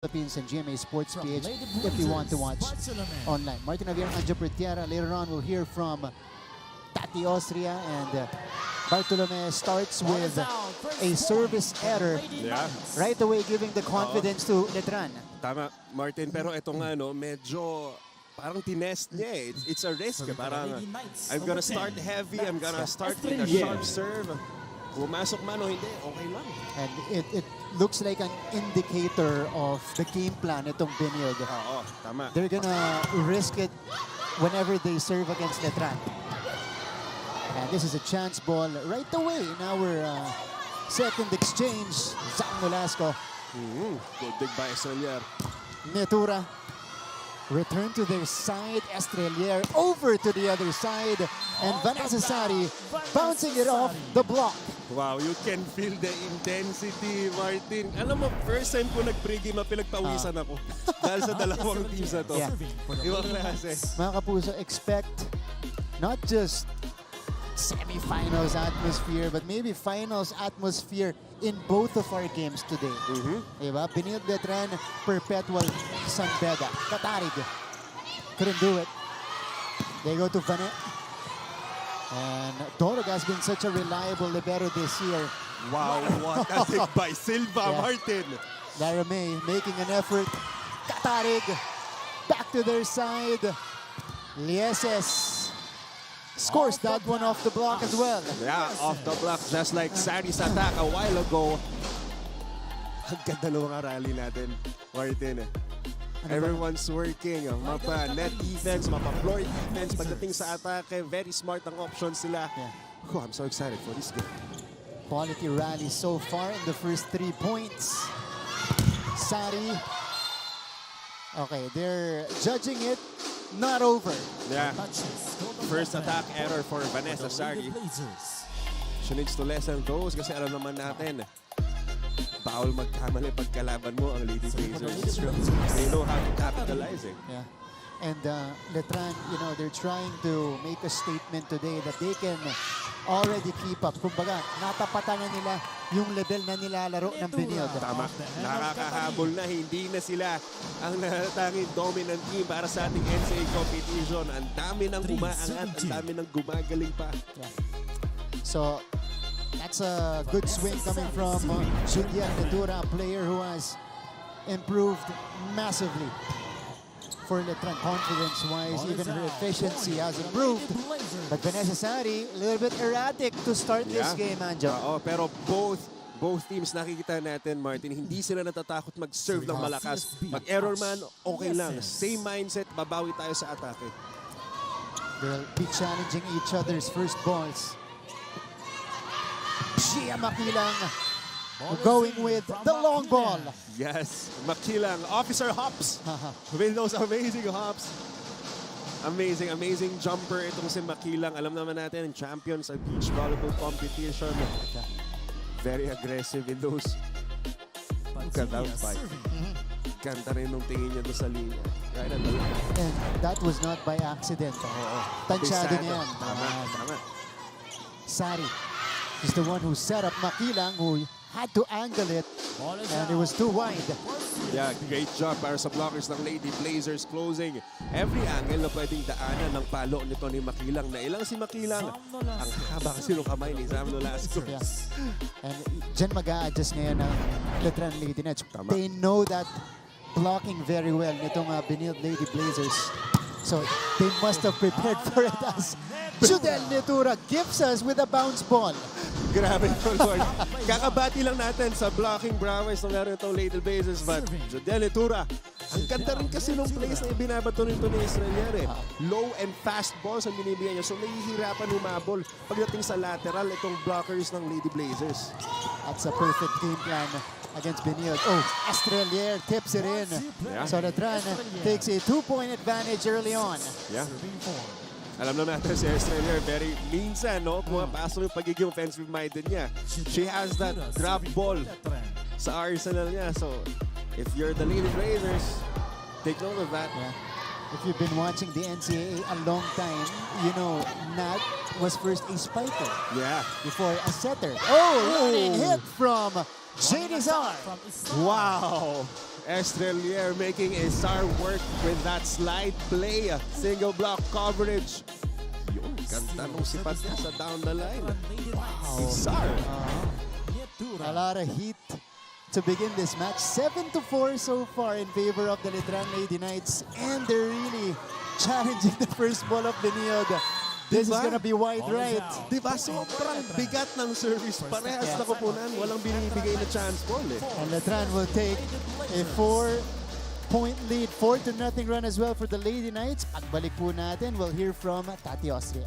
Philippines and GMA Sports page if you want to watch online. Martin Javier Anjo. Later on, we'll hear from Tati Austria, and Bartolome starts with a service error right away, giving the confidence to Letran. Tama, Martin, pero ito nga, no, medyo parang tinest niya eh. It's a risk. Parang, I'm gonna start heavy, I'm gonna start with a sharp serve. Pumasok man o hindi, okay lang. And it looks like an indicator of the game plan itong Benilde. Oo, tama. They're gonna risk it whenever they serve against Letran. And this is a chance ball right away in our second exchange. Zach Nolasco. Good dig by Estrelier. Netura. Return to their side. Estrelier over to the other side. And Vanessa Sari bouncing it off the block. Wow, you can feel the intensity, Martin. Alam mo, first time ko nag-pregame na pinagpawisan ako. Dahil sa dalawang teams na to. Yeah. Ibang klase. Mga kapuso, expect not just semi-finals atmosphere, but maybe finals atmosphere in both of our games today. Diba? Benilde Letran, perpetual Sanbeda. Katarig. Couldn't do it. They go to Vanet. And Dorog has been such a reliable libero this year. Wow, what a dig by Silva, Martin. Lara May making an effort. Katarig. Back to their side. Lieses scores that one off the block as well. Yeah, off the block, just like Sari's attack a while ago. Ang ganda nung rally natin, Martin. Everyone's working. Mapa net defense, mapa floor defense. Pagdating sa atake, very smart ang options sila. Oh, I'm so excited for this game. Quality rally so far in the first 3 points. Sari. Okay, they're judging it. Not over. Yeah. First attack error for Vanessa Sari. She needs to lessen those kasi alam naman natin, bawal magkamali pagkalaban mo ang Lady Blazers. They know how to capitalize it. Yeah. And Letran, you know, they're trying to make a statement today that they can already keep up. Kumbaga, natapatan na nila yung level na nilalaro ng Benilde. Tama. Nakakahabol na. Hindi na sila ang natatanging dominant team para sa ating NCAA competition. Ang dami ng umaangat, ang dami ng gumagaling pa. Yeah. So, that's a good swing coming from Julian Netura, a player who has improved massively for Letran, confidence-wise. Even her efficiency has improved. But Vanessa Sari, a little bit erratic to start this game, Anjo. Pero both teams nakikita natin, Martin, hindi sila natatakot mag-serve ng malakas. Mag-error man, okay lang. Same mindset, babawi tayo sa atake. They'll be challenging each other's first balls. Shia Makilang going with the long ball. Yes, Makilang, officer hops with those amazing hops. Amazing jumper itong si Makilang. Alam naman natin, champion sa beach volleyball competition. Very aggressive in those. Down fight. Ganda rin nung tingin niya doon sa linya. Right on the line. And that was not by accident. Tansyado niya yan. Tama. Sari is the one who set up Makilang, who had to angle it, and it was too wide. Yeah, great job para sa blockers ng Lady Blazers, closing every angle na pwedeng daanan ng palo nito ni Makilang. Nailang si Makilang. Ang haba kasi ng kamay ni Sam Nolasco. Yeah. And dyan mag-a-adjust ngayon ng Letran Lady Nets. They know that blocking very well nitong Benilde Lady Blazers. So they must have prepared for it as Judel Netura gives us with a bounce ball. Grabe po, Lord. Kakabati lang natin sa blocking Browers na meron itong Lady Blazers, but Judel Netura, ang ganda rin kasi nung plays na ibinabato nito ni Estrelier. Low and fast balls ang binibigyan niya. So nahihirapan humabol pagdating sa lateral itong blockers ng Lady Blazers. That's a perfect game plan against Benilde. Oh, Estrelier tips it in. So Letran takes a 2-point advantage early on. Yeah. Alam na natin si Estrelier, very minsan, no? Pumapasok yung pagiging offensive-minded niya. She has that drop ball sa arsenal niya. So, if you're the Lady Blazers, take note of that. Yeah. If you've been watching the NCAA a long time, you know Nat was first a spiker. Yeah. Before a setter. Oh, running hit from JD Zar. Wow! Estrelier making a Zar work with that slide play. Single block coverage. Yun, ganda nung sipat niya sa down the line. Si Zar. A lot of heat to begin this match. 7-4 so far in favor of the Letran Lady Knights. And they're really challenging the first ball of Benilde. This is gonna be wide right. Diba? Sobrang bigat ng service. Parehas na kupunan. Walang binibigay na chance ball eh. And Letran will take a 4-point lead. 4-0 run as well for the Lady Knights. Pagbalik po natin, we'll hear from Tati Austria.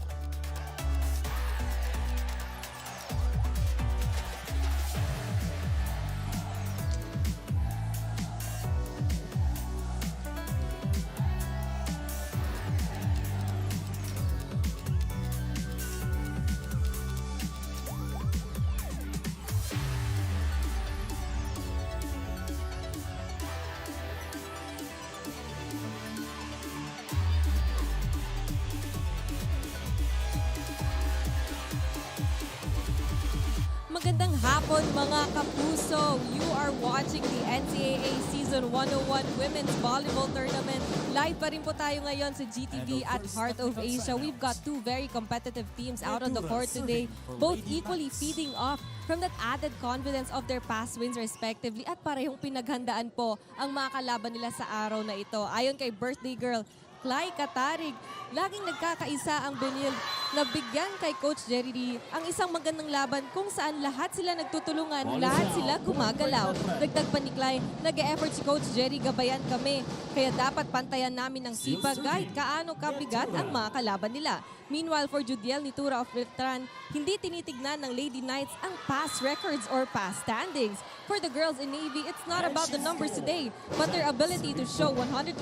Magandang hapon mga kapuso. You are watching the NCAA Season 101 Women's Volleyball Tournament. Live pa rin po tayo ngayon sa GTV at Heart of Asia. We've got two very competitive teams out on the court today, both equally feeding off from that added confidence of their past wins respectively at parehong pinaghandaan po ang mga kalaban nila sa araw na ito. Ayon kay birthday girl Clay Katarig, laging nagkakaisa ang Benilde na bigyan kay Coach Jerry D ang isang magandang laban kung saan lahat sila nagtutulungan, lahat sila gumagalaw. Dagdag pa ni Clay, nag-e-effort si Coach Jerry, gabayan kami. Kaya dapat pantayan namin ng sipag kahit kaano kabigat ang mga kalaban nila. Meanwhile, for Judiel Nitura of Letran, hindi tinitignan ng Lady Knights ang past records or past standings. For the girls in Navy, it's not about the numbers today, but their ability to show 100%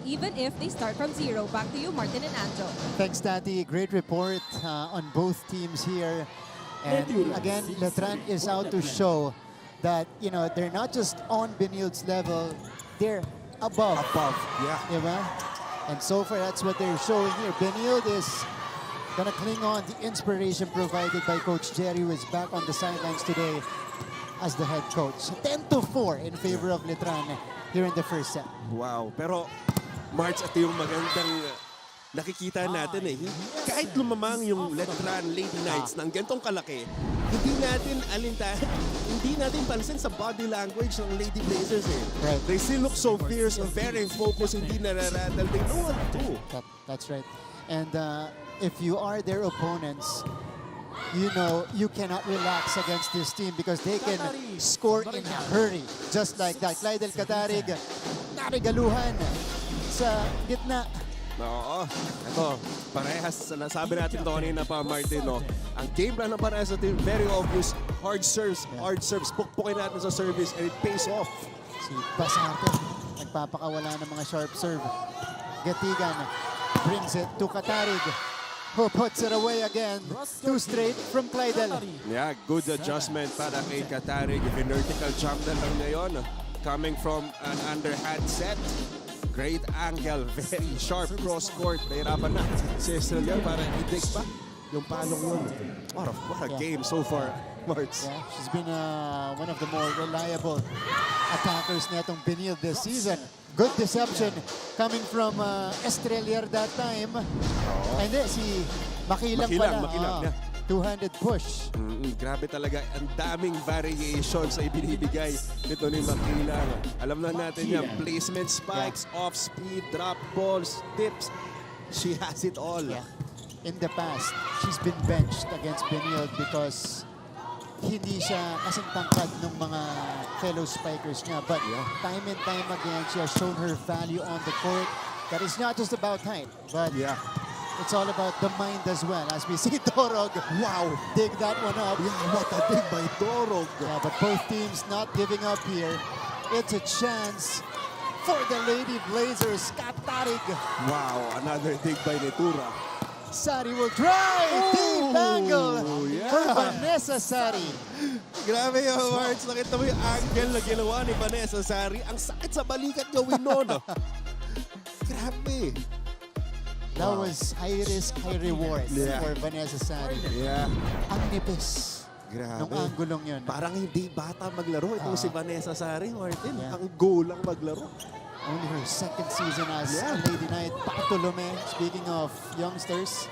even if they start from zero. Back to you, Martin and Anjo. Thanks, Tati. Great report on both teams here. And again, Letran is out to show that, you know, they're not just on Benilde's level, they're above. Yeah. Diba? And so far, that's what they're showing here. Benilde is gonna cling on the inspiration provided by Coach Jerry, who is back on the sidelines today as the head coach. 10-4 in favor of Letran here in the first set. Wow. Pero, March, ito yung magandang nakikita natin eh. Kahit lumamang yung Letran Lady Knights ng gantong kalaki, hindi natin pansin sa body language ng Lady Blazers eh. Right. They still look so fierce, very focused, hindi nararattle. They know what to do. That's right. And if you are their opponents, you know you cannot relax against this team because they can score in a hurry. Just like that. Clydel Katarig, narigaluhan sa gitna. Oo. Ito, parehas. Nasabi natin ito kanina pa, Martin. No? Ang game plan ng parehas natin, very obvious. Hard serves. Pukpukin natin sa service and it pays off. Si Basarte, nagpapakawala ng mga sharp serve. Gatigan brings it to Katarig, who puts it away again. Two straight from Clydel. Yeah, good adjustment para kay Katarig. Vertical jump na lang ngayon. Coming from an underhand set. Great angle, very sharp cross-court. Nahirapan na si Estrelier para i-dig pa yung palong yun. What a game so far, Marts. Yeah, she's been one of the more reliable attackers netong Benilde this season. Good deception coming from Estrelier that time. And then si Makilang pala. Yeah. Two-handed push. Grabe talaga. Ang daming variations sa ibinibigay nito ni Makilang. Alam na natin yan. Placement spikes, off-speed, drop balls, tips. She has it all. Yeah. In the past, she's been benched against Benilde because hindi siya kasing tangkad ng mga fellow spikers niya. But time and time again, she has shown her value on the court. That is not just about height, but it's all about the mind as well. As we see Dorog, dig that one up. Yeah, what a dig by Dorog. Yeah, but both teams not giving up here. It's a chance for the Lady Blazers. Katarig. Wow, another dig by Nitura. Sari will drive. Deep angle for Vanessa Sari. Grabe yung Marts. Nakita mo yung angle na ginawa ni Vanessa Sari. Ang sakit sa balikat gawin nun. Grabe. That was high risk, high reward for Vanessa Sari. Yeah. Ang nipis Grabe. nung anggulong yun. Parang hindi bata maglaro. Itong si Vanessa Sari, Martin. Yeah. Ang gulang maglaro. Only her second season as a Lady Knight. Bartolome, speaking of youngsters.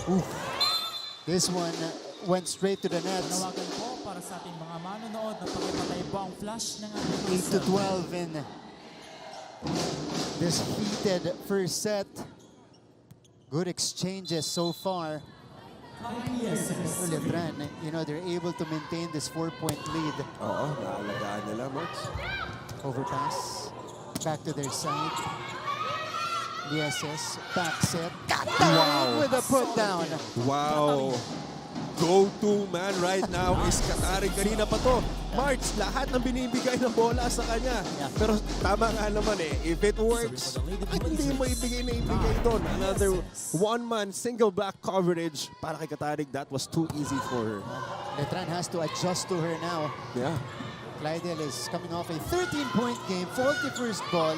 Oof. This one went straight to the net. Panawagan po para sa ating mga manonood na pakipatay po ang flash ng ating 8 to 12 in this heated first set. Good exchanges so far. Letran, you know, they're able to maintain this 4-point lead. Oo, naalagaan nila, Marks. Overpass. Back to their side. DSS, back set. Wow. With a put down. Wow. Go-to man right now is Katari. Kanina pa to. March, lahat ng binibigay ng bola sa kanya. Yeah. Pero tama nga naman eh. If it works, bakit hindi mo ibigay na ibigay doon? Another one-man single back coverage para kay Katari. That was too easy for her. Letran has to adjust to her now. Yeah. Clydel is coming off a 13-point game, 41st ball.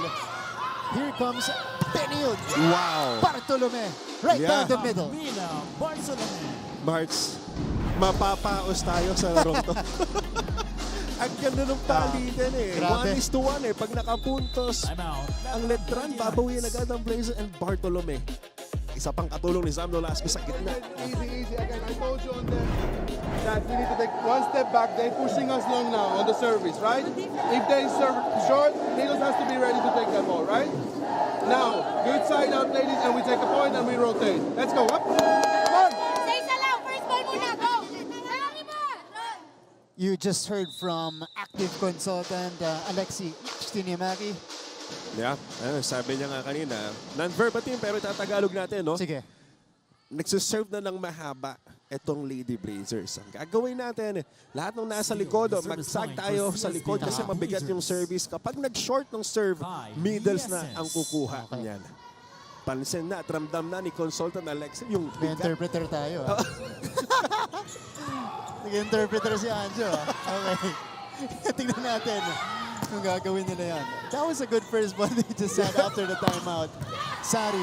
Here comes Benilde. Wow. Bartolome, right down the middle. March, mapapaos tayo sa larong to. Ang ganda ng palitan eh. Grabe. 1-1 eh. Pag nakapuntos, ang Letran, babawiin agad ang Blazer and Bartolome. Isa pang katulong ni Sam Nolasco sa gitna. Easy. Again, I told you on that we need to take one step back. They're pushing us long now on the service, right? If they serve short, Needles has to be ready to take that ball, right? Now, good side out, ladies, and we take a point and we rotate. Let's go. Up. Come on. You just heard from active consultant Alexi Stiniamaki. Yeah, sabi niya nga kanina, non-verbatim pero tatagalog natin, no? Sige. Nagsiserve na ng mahaba itong Lady Blazers. Ang gagawin natin, lahat ng nasa likod, mag-sag tayo sa likod kasi mabigat yung service. Kapag nag-short ng serve, middles na ang kukuha niyan. Pansin na at ramdam na ni consultant Alexi yung May bigat. interpreter tayo. Nag-interpreter si Anjo. Okay. Tingnan natin kung gagawin nila yan. That was a good first ball they just had after the timeout. Sari,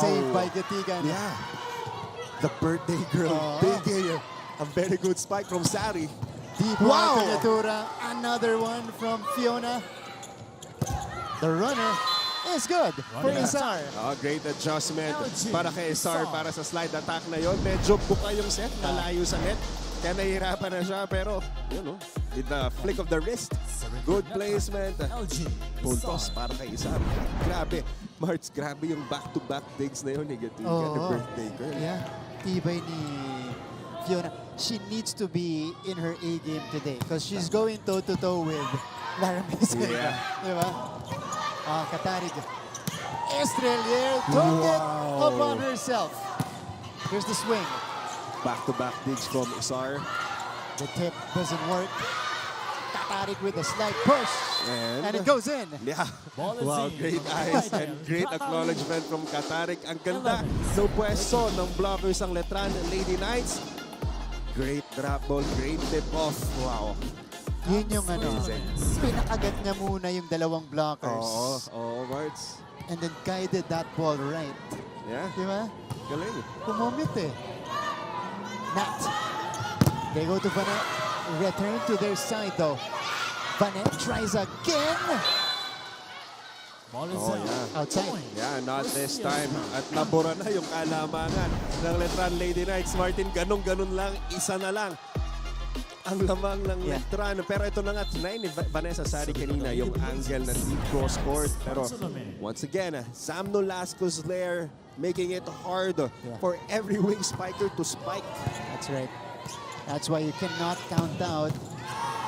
saved by Gatigan. Yeah. The birthday girl. Big a very good spike from Sari. Deep wow! Natura. Another one from Fiona. The runner is good for Isar. Great adjustment para kay Isar para sa slide attack na yon. Medyo buka yung set, nalayo sa net. Kaya nahihirapan na siya pero yun with the flick of the wrist. Good placement. Puntos para kay Isar. Grabe. March, grabe yung back-to-back digs na yun ni Gatigan, the birthday girl. Yeah. Tibay ni Fiona. She needs to be in her A game today because she's going toe-to-toe with Lara Mesa. Yeah. Diba? Katarig. Estrelier took it upon herself. Here's the swing. Back-to-back digs from Isar. The tip doesn't work. Katarig with a slight push. And it goes in. Yeah. Wow, great eyes and great acknowledgement from Katarik. Ang ganda ng pwesto ng blockers ang Letran Lady Knights. Great drop ball, great tip off. Wow. Yun yung pinakagat niya muna yung dalawang blockers. Oo, Marts. And then guided that ball right. Yeah. Diba? Galing. Kumomit eh. Nat. They go to Vanet. Return to their side though. Vanet tries again. Outside. Yeah, not this time. At nabura na yung kalamangan ng Letran Lady Knights. Martin, ganun-ganun lang. Isa na lang ang lamang ng Letran. Pero ito na nga, tinayin ni Vanessa Sari kanina yung angle ng deep cross court. Pero once again, Sam Nolasco's lair making it hard for every wing spiker to spike. That's right. That's why you cannot count out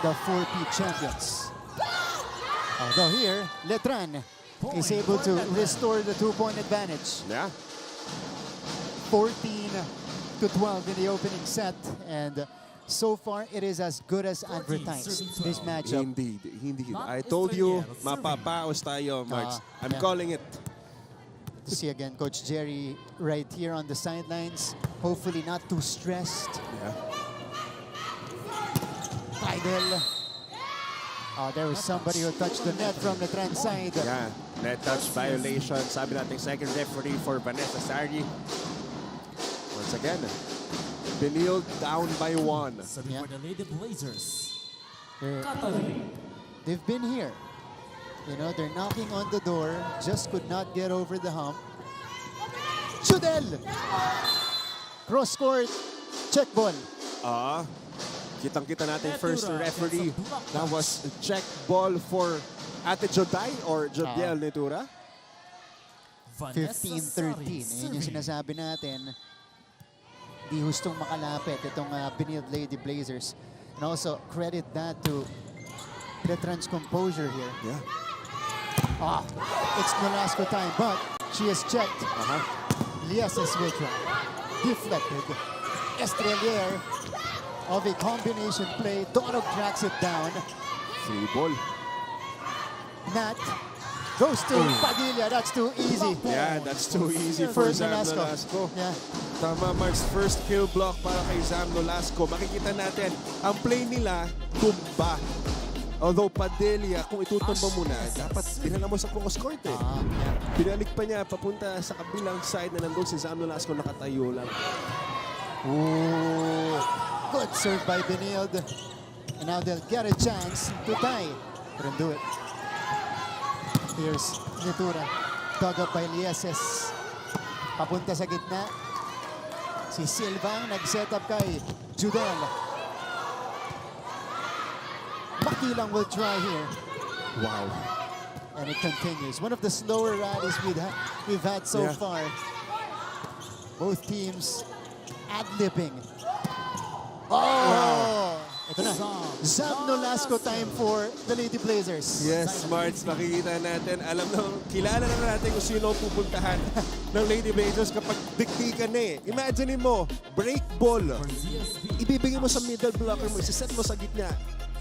the 4P champions. Although here, Letran is able to restore the 2-point advantage. Yeah. 14-12 in the opening set. And so far, it is as good as advertised, this matchup. Indeed. I told you, mapapaos tayo, Marks. I'm calling it. To see again Coach Jerry right here on the sidelines. Hopefully not too stressed. Yeah. Idle. There was somebody who touched the net from the trend side. Yeah, net touch violation. Sabi natin second referee for Vanessa Sari. Once again, Benilde down by 1. Serving Yeah. for the Lady Blazers. They're- Catherine. They've been here. You know, they're knocking on the door, just could not get over the hump. Judel! Cross court, check ball. Kitang-kita natin first Letran referee. gets a block That touch. was a check ball for Ate Joday or Jodiel Netura. Vanessa 15-13. Sari, Yun yung serving. sinasabi natin. Di hustong makalapit itong Benilde Lady Blazers. And also, credit that to Letran's composure here. Yeah. It's Nolasco time, but she has checked. Liases will try. Deflected. Estrelier of a combination play. Dorog tracks it down. Free ball. Nat goes to Padilla. That's too easy. Yeah, that's too easy for For Zam Nolasco. Nolasco. Yeah. Tama, Mark's first kill block para kay Zam Nolasco. Makikita natin, ang play nila, tumba. Although Padilla, kung itutumba mo na, dapat dinala mo sa cross court eh. Pinalik pa niya papunta sa kabilang side na nandun si Zam Nolasco nakatayo lang. Ooh. Good serve by Benilde. And now they'll get a chance to tie. Couldn't do it. Here's Netura. Dug up by Lieses. Papunta sa gitna. Si Silva ang nag-set up kay Judel. Makilang will try here. Wow. And it continues. One of the slower rallies we've had so Yeah. far. Both teams ad-libbing. Oh! Ito na. Zam Nolasco time for the Lady Blazers. Yes, Smarts, makikita natin. Alam na, kilala na natin kung sino ang pupuntahan ng Lady Blazers kapag diktikan na eh. Imagine mo, break ball. Ibibigay mo sa middle blocker mo, isiset mo sa gitna.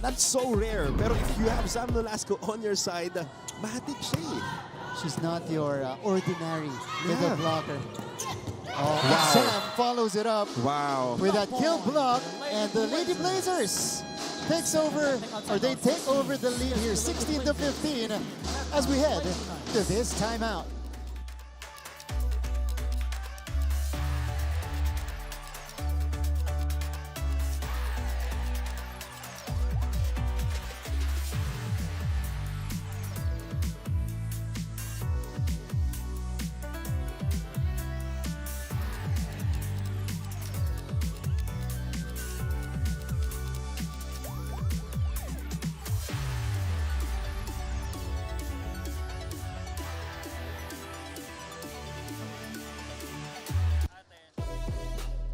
That's so rare. Pero if you have Zam Nolasco on your side, matik siya eh. She's not your ordinary middle Yeah. blocker. Oh, Wow. Sam follows it up Wow. with that kill block, and the Lady Blazers takes over, or they take over the lead here, 16-15, as we head to this timeout.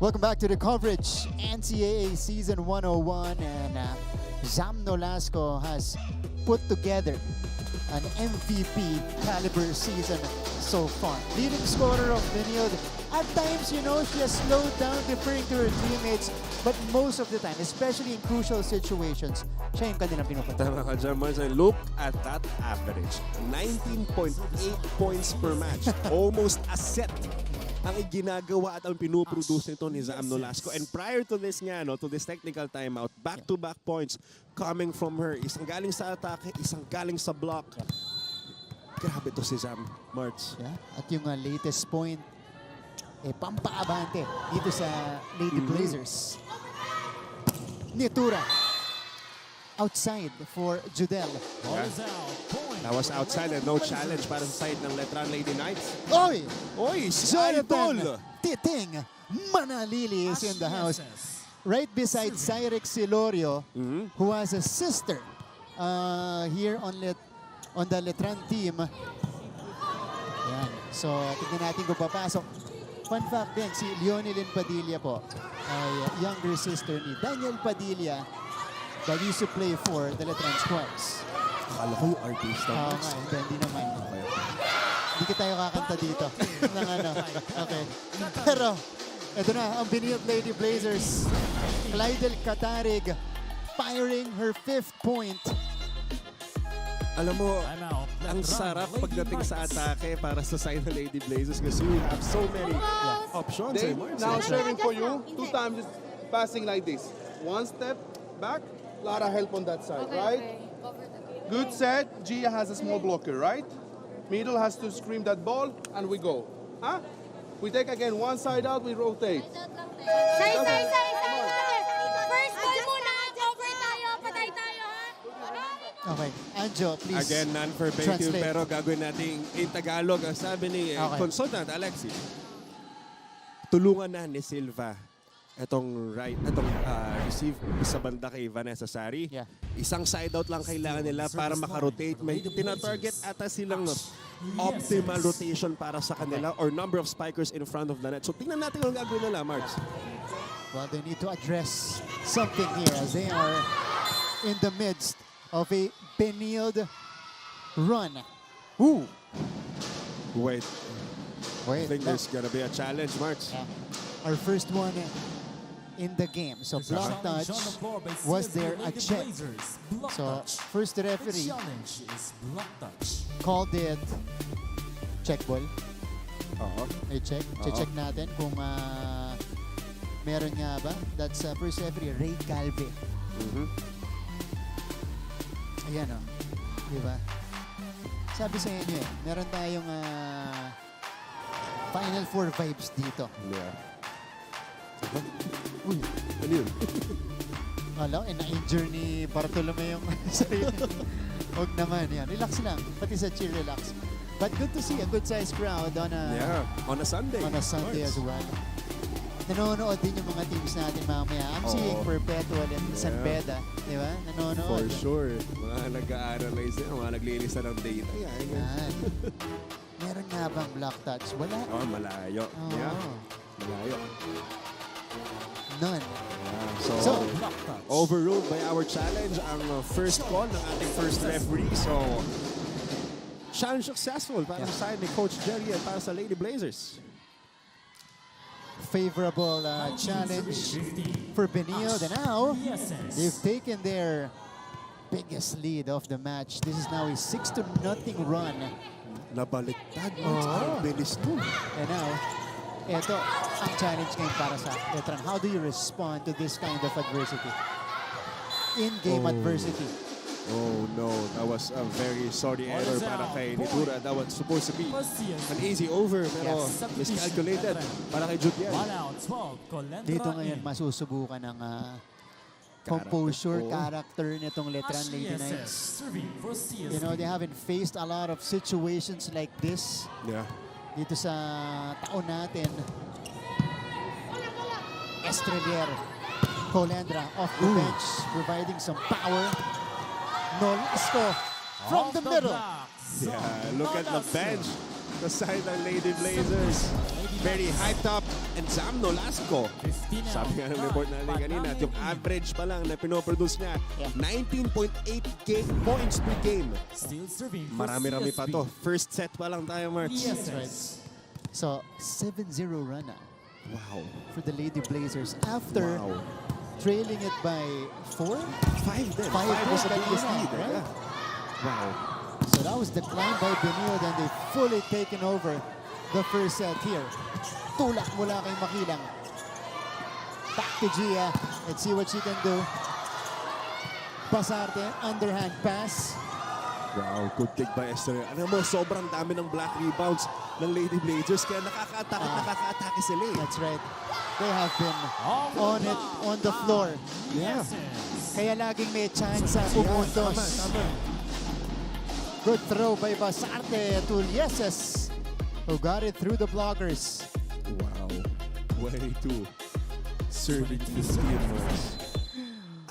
Welcome back to the coverage. NCAA Season 101, and Zam Nolasco has put together an MVP caliber season so far. Leading scorer of Benilde. At times, you know, she has slowed down deferring to her teammates, but most of the time, especially in crucial situations, siya yung kanilang pinupunta. Tama ka dyan, Mars. And look at that average. 19.8 points per match. Almost a set ang ginagawa at ang pinuproduce nito ni Zam Nolasco. And prior to this nga, no, to this technical timeout, back-to-back points coming from her. Isang galing sa atake, isang galing sa block. Grabe to si Zam, March. Yeah. At yung latest point, pampaabante dito sa Lady Blazers. Netura. Outside for Judel. Ball is out. Point. That was outside and no challenge para sa side ng Letran Lady Knights. Oy! Oy, si Jonathan Idol! Titing Manalili is in the house. Right beside Cyrix Silorio, who has a sister here on the Letran team. Yan. So, tignan natin kung papasok. Fun fact din, si Leonilyn Padilla po ay younger sister ni Daniel Padilla that used to play for the Letran squads. Akala ko yung artista. Oo nga, hindi naman. Hindi ka tayo kakanta dito. ng ano. Okay. Pero, ito na, ang Benilde Lady Blazers. Clydel Catarig firing her 5th point. Alam mo, Timeout. ang Letran, sarap Lady pagdating sa Knights. atake para sa side ng Lady Blazers kasi we have so many options. They eh, Mars. now serving for you. 2 times just passing like this. 1 step back. Lot of help on that side, right? Good set. Gia has a small blocker, right? Middle has to scream that ball, and we go. Huh? We take again one side out, we rotate. Say. First ball muna. Over tayo. Patay tayo, ha? Okay. Anjo, please. Again, non-verbatim, translate. pero gagawin natin in Tagalog. Ang sabi ni Okay. consultant Alexi, tulungan na ni Silva itong receive sa banda kay Vanessa Sari. Yeah. Isang side out lang kailangan nila para makarotate. May tina-target ata silang optimal rotation para sa kanila or number of spikers in front of the net. So tingnan natin kung gagawin nila, Marks. Well, they need to address something here as they are in the midst of a Benilde run. Ooh. Wait, I think there's that- gonna be a challenge, Marks. yeah. Our first one in the game. So block touch was there a check. So first the referee Challenge is block touch. called it check ball. Oo. May check. Check natin kung meron nga ba. That's first referee, Ray Calve. Mhm. Ayan o. Diba? Sabi sa inyo meron tayong Final Four vibes dito. Yeah. Uy, Ano yun? alam, na-injure ni Bartolome yung sarili. Huwag naman yan. Relax lang. Pati sa cheer, relax. But good to see a good-sized crowd on Yeah, on a Sunday. Sunday as well. Nanonood din yung mga teams natin mamaya. I'm seeing Perpetual and San Beda. Di ba? For Nanonood. sure. Mga nag-a-analyze din, mga naglinis na ng data. Yan. Yan. Meron nga bang block touch? Wala. Oh, malayo. Oo. Yeah, malayo. None. Yeah. So, So, overruled by our challenge ang first call ng ating first referee. So, challenge successful para sa side ni Coach Jerry at para sa Lady Blazers. favorable challenge for Benilde. And now, they've taken their biggest lead of the match. This is now a 6-0 run. Nabaliktad. Ang bilis to. And now, ito ang challenge ngayon para sa Letran. How do you respond to this kind of adversity? In-game adversity. Oh no, that was a very sorry error para kay Nitura. That was supposed to be an easy over pero miscalculated para kay Judian. Dito ngayon masusubukan ng composure, character nitong Letran Lady Knights. You know, they haven't faced a lot of situations like this Yeah. dito sa taon natin. Estrelier, Colendra off the bench, providing some power. Nolasco from the middle. Yeah, look at the bench. The side ng Lady Blazers. Very hyped up. And Sam Nolasco. Sabi nga ng report natin kanina, yung average pa lang na pinoproduce niya, 19.8 points per game. Marami-rami pa to. First set pa lang tayo, March. That's right. So, 7-0 run now Wow. for the Lady Blazers after Wow. trailing it by 4? 5 then. Five 5 was the din biggest kanina, lead. right? Yeah. Wow. So that was declined by Benilde and they've fully taken over the first set here. Tulak mula kay Makilang. Back to Gia. Let's see what she can do. Pasarte, underhand pass. Wow, good take by Esther. Alam mo, sobrang dami ng black rebounds ng Lady Blazers kaya nakaka-atake sila eh. That's right. They have been on it, on the floor. Yeah. Kaya laging may chance sa pumuntos. Good throw by Basarte to Yeses, who got it through the blockers. Wow. 22. Serving 15 marks.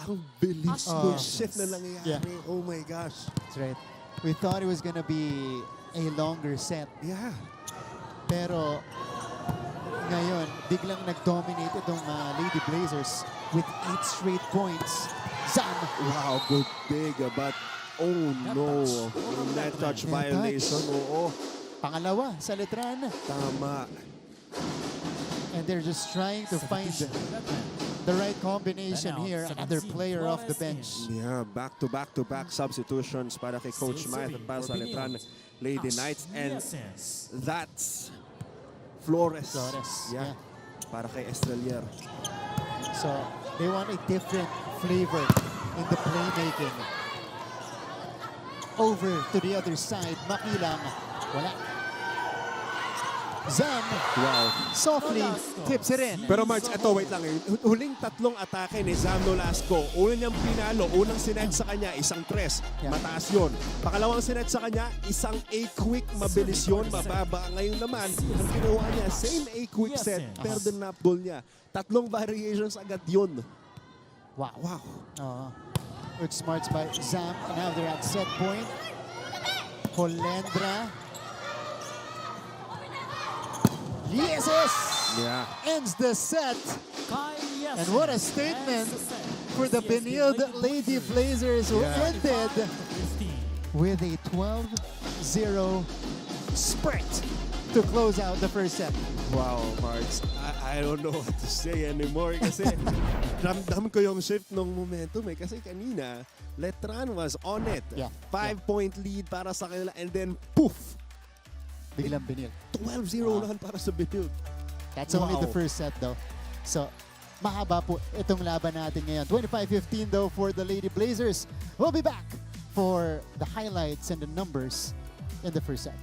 Ang bilis ng shit na nangyayari. Yeah. Oh my gosh. That's right. We thought it was gonna be a longer set. Yeah. Pero ngayon, biglang nag-dominate itong Lady Blazers with 8 straight points. Zam! Wow, good big. But, oh no. Net touch violation. Oo. Pangalawa sa Letran. Tama. And they're just trying to find the right combination here. Another player off the bench. Yeah, back-to-back substitutions para kay Coach Mike at para sa Letran Lady Knights. And that's Flores. Yeah. Para kay Estrelier. So they want a different flavor in the playmaking. Over to the other side, Makilang. Wala. Zam Wow. softly tips it in. Pero March, eto, wait lang. Huling tatlong atake ni Zam Nolasco. Una niyang pinalo, unang sinet sa kanya, isang tres. Yeah. Mataas yun. Pakalawang sinet sa kanya, isang A-quick, mabilis yun, mababa. Ngayon naman, ang kinuha niya, same A-quick set, pero dinapdol niya. Tatlong variations agad yun. Wow. Wow. Good smarts by Zam. And now they're at set point. Holendra. Yeses! Yeah. Ends the set. Yes. And what a statement for the Benilde Lady Blazers, who Yeah. ended 15. with a 12-0 sprint to close out the first set. Wow, Marks. I don't know what to say anymore kasi ramdam ko yung shift ng momentum eh. Kasi kanina, Letran was on it. Yeah. 5-point lead para sa kanila and then poof! Biglang Benilde. 12-0 lang para sa Benilde. That's only the Wow. first set though. So, mahaba po itong laban natin ngayon. 25-15 though for the Lady Blazers. We'll be back for the highlights and the numbers in the first set.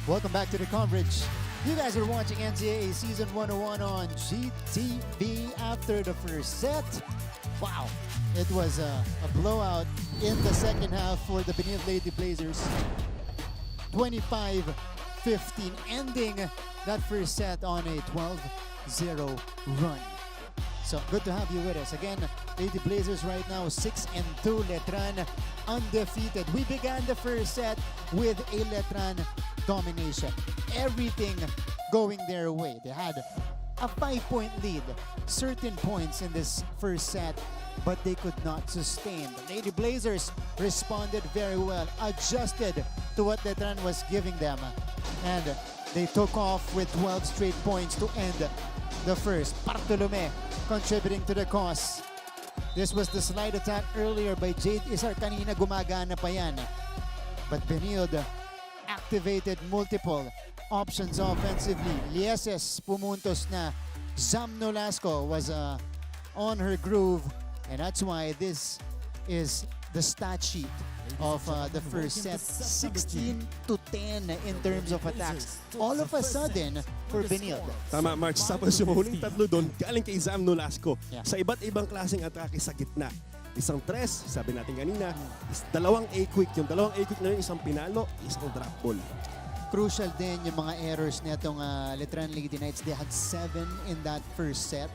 Welcome back to the coverage. You guys are watching NCAA Season 101 on GTV after the first set. Wow, it was a blowout in the second half for the Benilde Lady Blazers. 25-15, ending that first set on a 12-0 run. So good to have you with us. Again, Lady Blazers right now 6-2, Letran undefeated. We began the first set with a Letran domination. Everything going their way. They had a 5-point lead, certain points in this first set, but they could not sustain. The Lady Blazers responded very well, adjusted to what Letran was giving them, and they took off with 12 straight points to end the first. Bartolome contributing to the cause. This was the slide attack earlier by Jade Isar. Kanina gumagana pa yan. But Benilde activated multiple options offensively. Lieses pumuntos na. Zam Nolasco was on her groove. And that's why this is the stat sheet of the first set. 16-10 in terms of attacks. All of a sudden for Benilde. Tama, March. Tapos yung huling tatlo doon, galing kay Zam Nolasco. Yeah. Sa iba't ibang klaseng atake sa gitna. Isang tres, sabi natin kanina, dalawang A-quick. Yung dalawang A-quick na yun, isang pinalo, isang drop ball. Crucial din yung mga errors nitong Letran Lady Knights. They had 7 in that first set.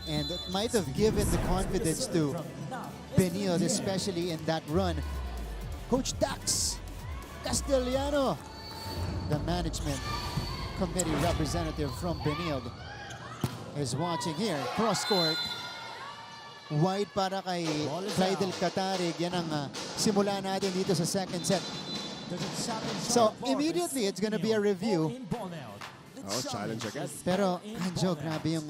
And it might have given the confidence to Benilde, especially in that run. Coach Dax Castellano, the management committee representative from Benilde, is watching here. Cross court. Wide para kay Clydel Catarig. Yan ang simula natin dito sa second set. So immediately it's gonna be a review. Oh, challenge agad. Pero Anjo, grabe yung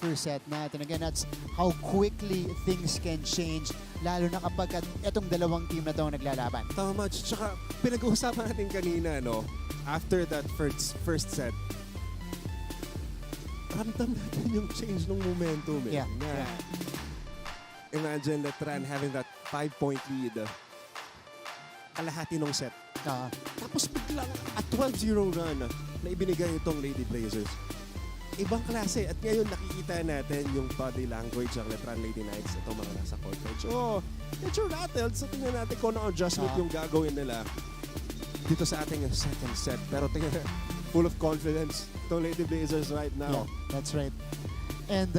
first set natin. Again, that's how quickly things can change. Lalo na kapag itong dalawang team na ito naglalaban. Tama, March. Tsaka pinag-uusapan natin kanina, no? After that first set, ramdam natin yung change ng momentum. Eh. Yeah. Na, imagine Letran having that 5-point lead. Kalahati ng set. Tapos biglang at 12-0 run na ibinigay itong Lady Blazers. ibang klase. At ngayon nakikita natin yung body language ng Letran Lady Knights. Ito mga nasa court. Medyo rattled. So tingnan natin kung ano adjustment yung gagawin nila dito sa ating second set. Pero tingnan, full of confidence itong Lady Blazers right now. Yeah, that's right. And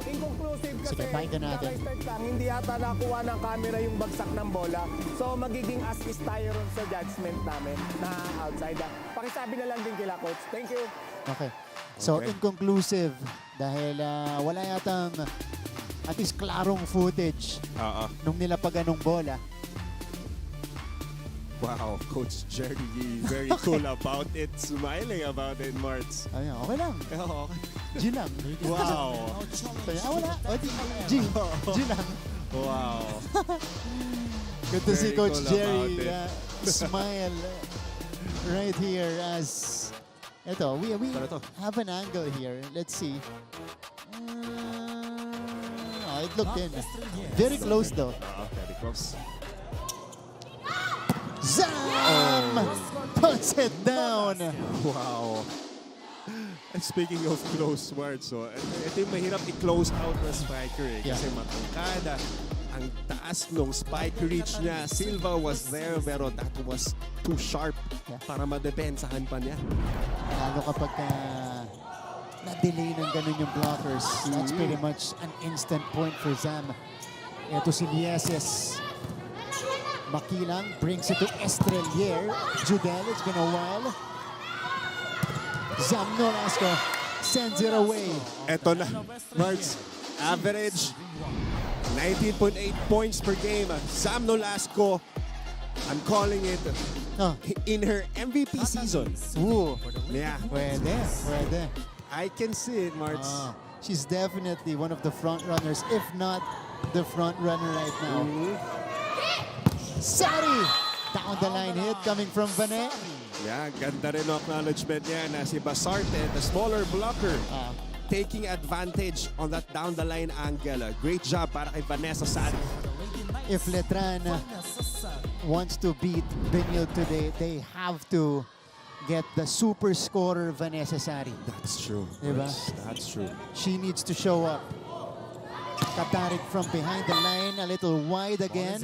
Inconclusive kasi sige, pakinggan natin. kaka-start lang, hindi yata nakuha ng camera yung bagsak ng bola. So magiging as is tayo ron sa judgment namin na outside. Pakisabi na lang din kila coach. Thank you. okay. So Okay. inconclusive dahil wala yatang at least klarong footage nung nilapagan ng bola. Wow, Coach Jerry very cool about it. Smiling about it, Marts. Ayun, okay lang. Oh, G lang. wow. Kaya wala. G. G lang. Wow. Good to see Very Coach cool Jerry about smile right here as ito, we Ano to? have an angle here. Let's see. It looked in. Very close though. Very close. Zam! Puts it down. Wow. And speaking of close words, so ito yung mahirap i-close out na spiker eh. Yeah. Kasi matangkada. Ang taas nung spike reach niya. Silva was there pero that was too sharp para madepensahan pa niya. Lalo kapag na-delay ng ganun yung blockers, that's pretty much an instant point for Zam. Ito si Lieses. Makilang brings it to Estrelier. Judel, it's been a while. Zam Nolasco sends it away. Eto na, Marks. Average 19.8 points per game. Sam Nolasco, I'm calling it in her MVP season. Ooh, Yeah, pwede. I can see it, Marks. She's definitely one of the front runners, if not the front runner right now. Sari! Down the line hit coming from Vanet. Yeah, ganda rin ang acknowledgement niya na si Basarte, the smaller blocker, taking advantage on that down the line angle. Great job para kay Vanessa Sari. If Letran wants to beat Benilde today, they have to get the super scorer Vanessa Sari. That's true. Diba? That's true. She needs to show up. Katarik from behind the line, a little wide again.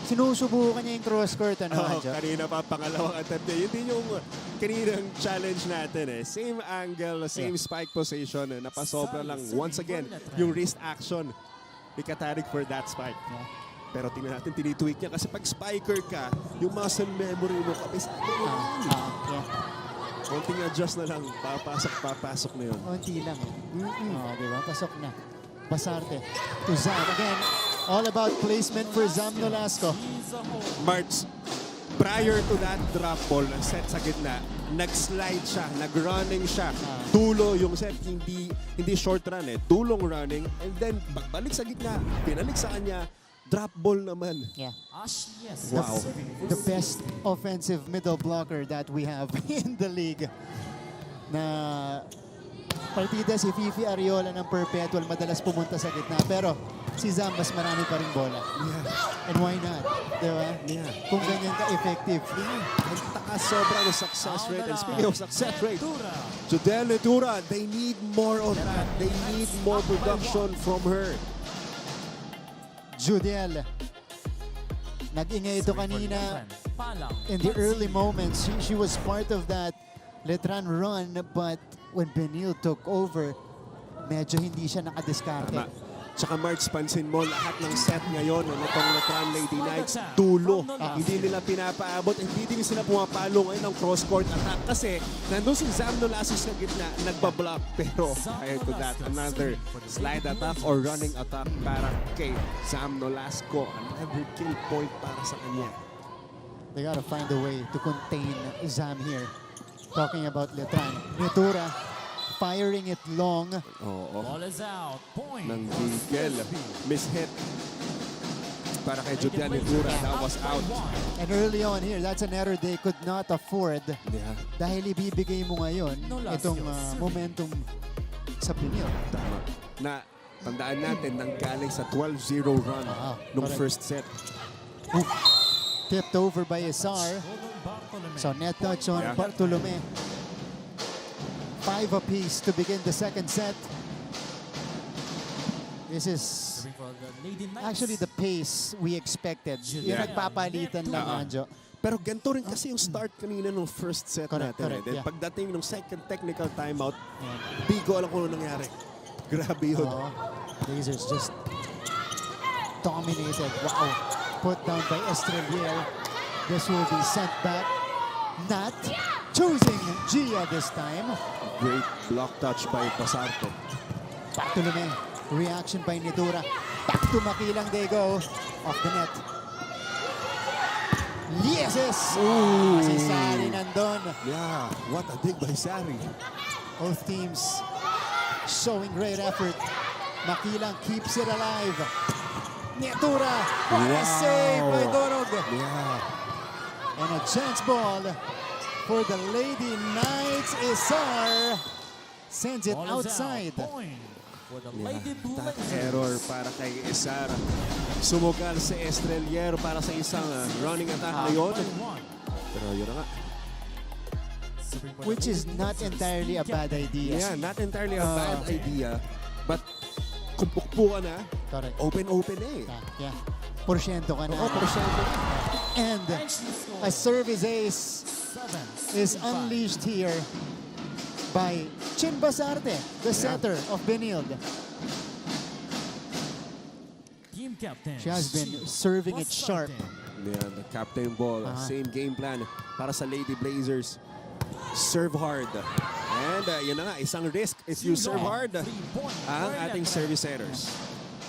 Sinusubukan niya yung cross court, ano, Anjo? Kanina pa pangalawang attempt niya. Yun din yung kaninang challenge natin eh. Same angle, same spike position. Napasobra lang once again yung wrist action ni Katarik for that spike. Pero tingnan natin, tinitweak niya kasi pag spiker ka, yung muscle memory mo kapis. Konting adjust na lang, papasok na yun. Konti lang. Diba? Pasok na. Basarte to Zam. Again, all about placement for Zam Nolasco. March, prior to that drop ball, set sa gitna, nag-slide siya, nag-running siya. Dulo yung set, hindi short run eh. Dulong running. And then, pagbalik sa gitna, pinalik sa kanya, drop ball naman. Yeah. Yes. Wow. The best offensive middle blocker that we have in the league. Na partida si Fifi Ariola ng Perpetual madalas pumunta sa gitna. Pero si Zam mas marami pa rin bola. Yeah. And why not? Diba? Yeah. Kung ganyan ka-effective. Ang taas sobra ng success rate. And speaking of success rate, Judel Letura, they need more of that. They need more production from her. Judiel. Nag-ingay ito kanina in the early moments. She was part of that Letran run, but when Benilde took over, medyo hindi siya nakadiskarte. Tsaka March, pansin mo lahat ng set ngayon ng itong Letran Lady Knights, dulo. Hindi nila pinapaabot, hindi din sila pumapalo ngayon ng cross-court attack kasi nandun si Zam Nolasco sa gitna, nagbablock. Pero prior to that, another slide attack or running attack para kay Zam Nolasco. Another kill point para sa kanya. They gotta find a way to contain Zam here. Talking about Letran. Netura firing it long. Ball is out. Point. Ng Gigel. Miss hit. Para kay Judiel Netura. That was out. And early on here, that's an error they could not afford. Yeah. Dahil ibibigay mo ngayon itong momentum sa Benilde. Tama. Na tandaan natin, nanggaling sa 12-0 run nung first set. Tipped over by Isar. So net touch on Bartolome. 5 apiece to begin the second set. This is Serving for the Lady Knights. actually the pace we expected. Yung Yeah. nagpapalitan lang, Anjo. Pero ganito rin kasi yung start kanina nung first set Correct, natin. correct, Then yeah. pagdating nung second technical timeout, Ayan. di ko alam kung ano nangyari. Grabe yun. Oo. Blazers just dominated. Wow. Put down by Estrelier. This will be sent back. Nat choosing Gia this time. Great block touch by Pasarte. Back to Lume. Reaction by Nitura. Back to Makilang they go. Off the net. Yeses! Si Sari nandun. Yeah, what a dig by Sari. Both teams showing great effort. Makilang keeps it alive. Nitura. What a save by Dorog. Yeah. And a chance ball for the Lady Knights. Isar sends it Ball is outside. out. Point for the Lady That Blazers. error para kay Isara. Sumugal si Estrelier para sa isang running attack na yun. By one. Pero yun na nga. Serving for the Which is Lady not Blazers. entirely a bad idea. Yeah, not entirely a bad idea. But kung pukpukan na, Correct. open eh. Yeah. Porsyento ka na. Oo, porsyento. And a service ace Seven. is unleashed here by Chin Basarte, the setter of Benilde. Team captain. She has been serving it sharp. Yeah, the captain ball. Same game plan para sa Lady Blazers. Serve hard. And yun na nga, isang risk if you serve hard ang ating service setters.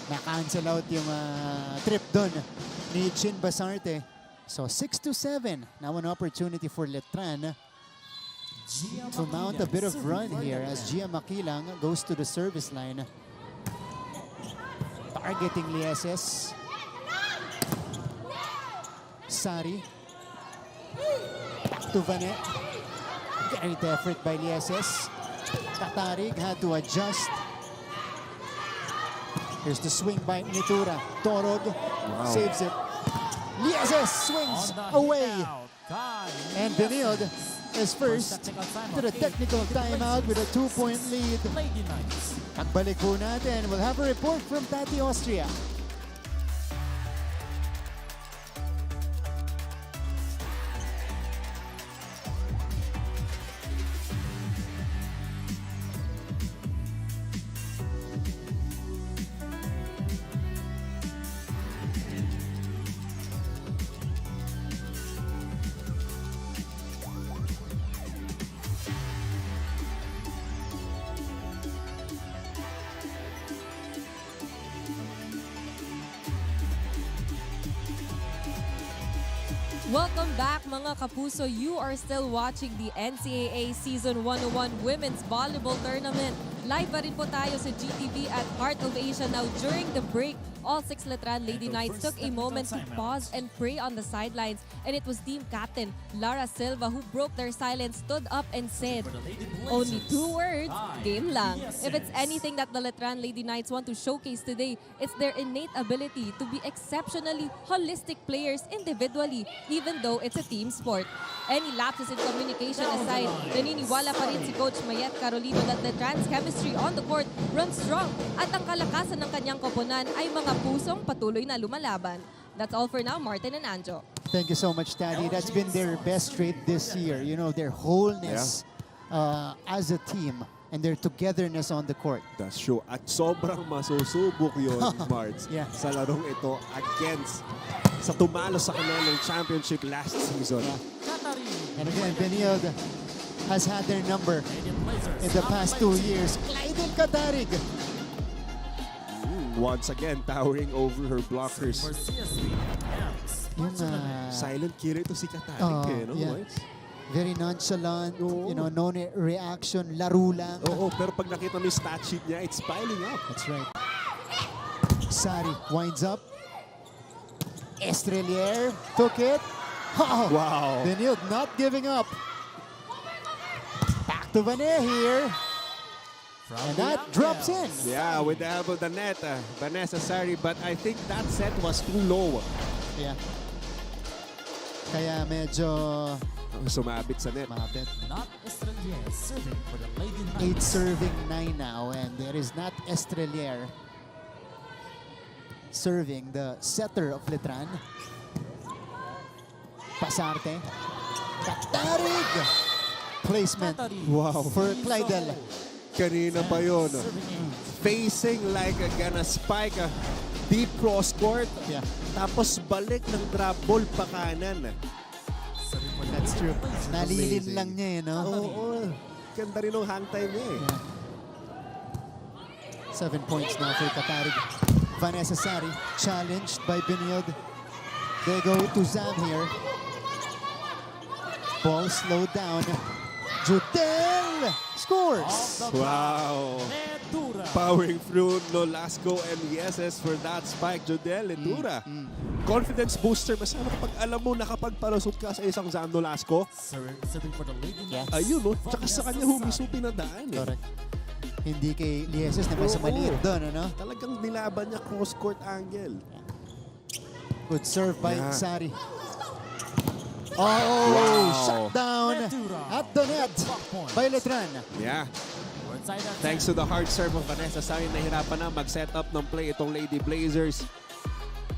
Na-cancel out yung trip doon ni Chin Basarte. So 6-7. Now an opportunity for Letran to mount a bit of run here as Gia Makilang goes to the service line. Targeting Lieses. Sari. Back to Vanet. Great effort by Lieses. Tatarig had to adjust. Here's the swing by Nitura. Torog saves it. Lieses swings away. And Benilde is first to the technical timeout with a 2-point lead. Lady Knights. Pagbalik po natin, we'll have a report from Tati Austria. Welcome back mga kapuso. You are still watching the NCAA Season 101 Women's Volleyball Tournament. Live pa rin po tayo sa GTV at Heart of Asia. Now during the break, all 6 Letran Lady Knights took a moment to pause and pray on the sidelines. And it was team captain Lara Silva who broke their silence, stood up and said, only 2 words, game lang. If it's anything that the Letran Lady Knights want to showcase today, it's their innate ability to be exceptionally holistic players individually, even though it's a team sport. Any lapses in communication aside, naniniwala pa rin si Coach Mayet Carolino that Letran's chemistry on the court runs strong at ang kalakasan ng kanyang koponan ay mga pusong patuloy na lumalaban. That's all for now, Martin and Anjo. Thank you so much, Tati. That's been their best trait this year. You know, their wholeness as a team and their togetherness on the court. That's true. At sobrang masusubok yun, Marts, Yeah. sa larong ito against sa tumalo sa kanilang championship last season. And again, Benilde has had their number in the past 2 years. Clyden Katarig. Once again, towering over her blockers. For CSB. Yung, Silent killer ito si Katarik eh, no? yeah. Marts? very nonchalant, Oo. you know, no reaction, laro lang. Oo, pero pag nakita mo yung stat sheet niya, it's piling up. That's right. Sari winds up. Estrelier took it. Oh, Wow. Benilde not giving up. Back to Vanet here. And that drops in. Yeah, with the elbow the net, Vanessa Sari, but I think that set was too low. Yeah. Kaya medyo Sumabit sa net. mabit. Not Estrelier serving for the Lady 8 Knights. serving 9 now, and there is not Estrelier serving, the setter of Letran. Pasarte. Katarig! Placement Wow. for Clydel. Kanina pa yun. Serving 8. Facing like gonna spike. Deep cross court. Yeah, Tapos balik ng drop ball pa kanan. Serving for the that's Lady true. Blazers. Nalilin Amazing. lang niya, no? Oo. Ganda rin ng hang time niya eh. Yeah. 7 points now for Katarig. Vanessa Sari challenged by Benilde. They go to Zam here. Ball slowed down. Judel scores. Off the Wow. Letura. Powering through Nolasco and yeses for that spike. Jodel Letura. Confidence booster. Masama kapag alam mo nakapagpalusot ka sa isang Zam Nolasco. Serving for the Lady Knights. Ayun, no? Tsaka sa kanya humisupi na daan eh. Correct. Hindi kay Lieses na mas Oo. maliit doon, ano? Talagang nilaban niya cross-court angle. Good serve by Yeah. Sari. Oh, Wow. shut down at the net by Letran. Yeah. Inside that Thanks to the hard serve of Vanessa Sari, nahirapan na mag-set up ng play itong Lady Blazers.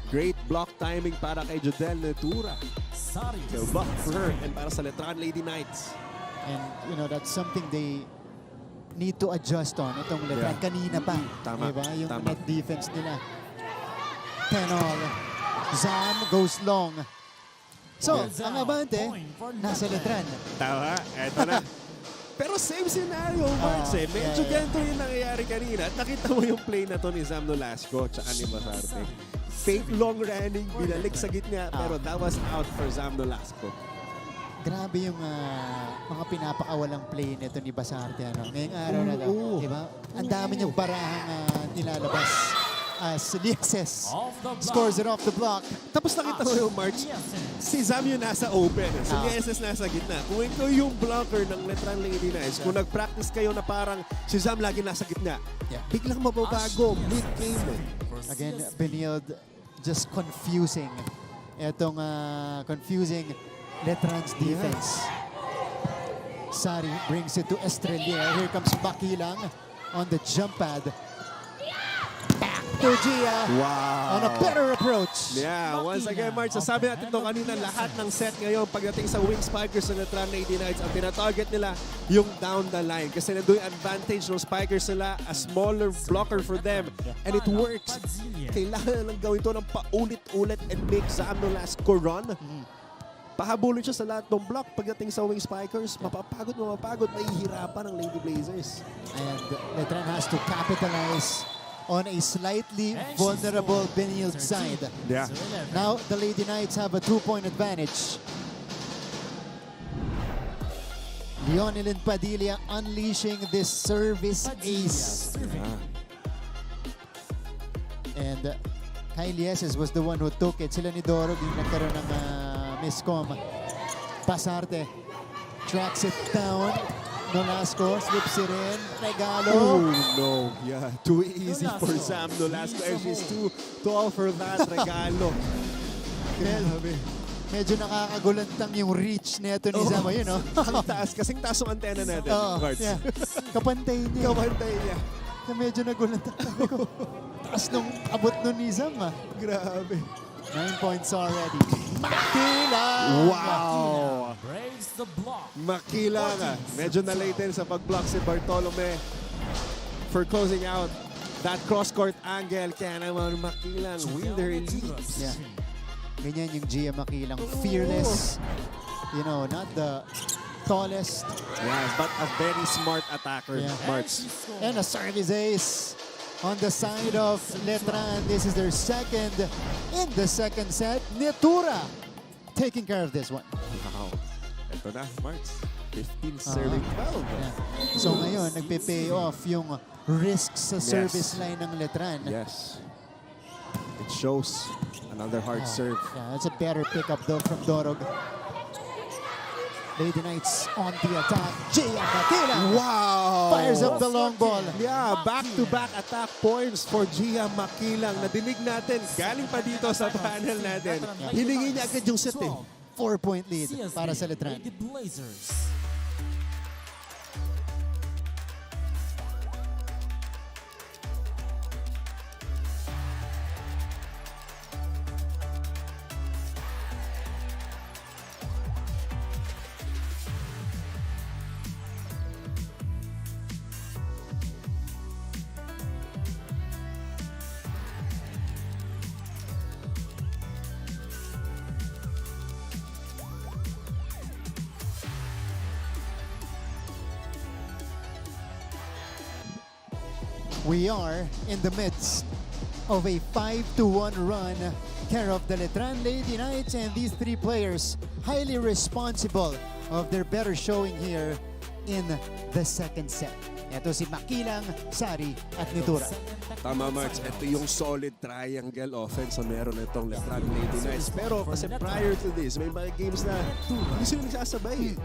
Great block timing para kay Jodel Letura. Sari. The block for her and para sa Letran Lady Knights. And, you know, that's something they need to adjust on. Itong Letran, Yeah. kanina pa. Tama, Diba? Yung tama. net defense nila. 10-all. Zam goes long. So, Yeah. ang abante, nasa Letran. Tama, eto na. Pero same scenario, Marks eh. Medyo yeah. ganito yung nangyayari kanina. At nakita mo yung play na to ni Zam Nolasco tsaka ni Basarte. Fake long running, binalik sa gitna, pero that was out for Zam Nolasco. Grabe yung mga pinapakawalang play nito ni Basarte. Ano? Ngayong araw na to. Diba? Ang dami niyang barahang nilalabas. As Lieses Off the block. scores it off the block. Tapos nakita mo yung Marks, si Zam yung nasa open, si Lieses nasa gitna. Kung ikaw yung blocker ng Letran Lady Knights, kung nag-practice kayo na parang si Zam lagi nasa gitna, Yeah. biglang mababago mid-game eh. Again, Benilde just confusing. Etong confusing Letran's defense. Sari brings it to Estrelier. Here comes Makilang on the jump pad. Back to Gia on a better approach. Yeah, once again, Mark, sasabi natin ito kanina, lahat ng set ngayon pagdating sa wing spikers ng Letran Lady Knights, ang tinatarget nila yung down the line. Kasi nandun yung advantage ng spikers nila, a smaller blocker for them. And it works. Kailangan lang gawin ito ng paulit-ulit and make Zam Nolasco run. Pahabulin siya sa lahat ng block pagdating sa wing spikers. Mapapagod, mahihirapan ang Lady Blazers. And Letran has to capitalize on a slightly vulnerable Benilde side. Yeah. Now, the Lady Knights have a 2-point advantage. Leonelyn Padilla unleashing this service ace. And Kyle Lieses was the one who took it. Sila ni Dorog yung nagkaroon ng miscom. Pasarte tracks it down. Nolasco slips it in. Regalo. Oh no, yeah, too easy for Zam Nolasco and she's too tall for that regalo. Grabe. Medyo nakakagulantang yung reach nito ni Zam. Yun, no? Ang taas, kasing taas ang antena natin, Marks. Yeah. Kapantay niya. Kamantay niya. Kaya medyo nagulantang. Sabi ko, taas nung abot nun ni Zam. Grabe. 9 points already. Makilang! Wow! Breaks the block. Makilang. Medyo na-late sa pag-block si Bartolome for closing out that cross-court angle. Kaya naman Makilang with her leads. Yeah. Ganyan yung Gia Makilang. Fearless. You know, not the tallest. Yeah, but a very smart attacker, Yeah. Marks. And a service ace on the side of Letran. This is their second in the second set. Netura taking care of this one. Wow. Ito na, Marks. 15 serving 12. Yeah. So ngayon, nagpe-pay off yung risks sa service line ng Letran. Yes. It shows another hard serve. Yeah, that's a better pickup though from Dorog. Lady Knights on the attack. Gia Makilang Wow! fires up the long ball. Yeah, back-to-back attack points for Gia Makilang. Nadinig natin, galing pa dito sa panel natin. Hiningi niya agad yung set eh. 4-point lead CSD para sa Letran. Lady Blazers. We are in the midst of a 5-1 run care of the Letran Lady Knights, and these three players highly responsible of their better showing here in the second set. Ito si Makilang, Sari at Nitura. Tama, March. Ito yung solid triangle offense na meron itong Letran Lady Knights. Pero kasi prior to this, may mga games na hindi sila nagsasabay.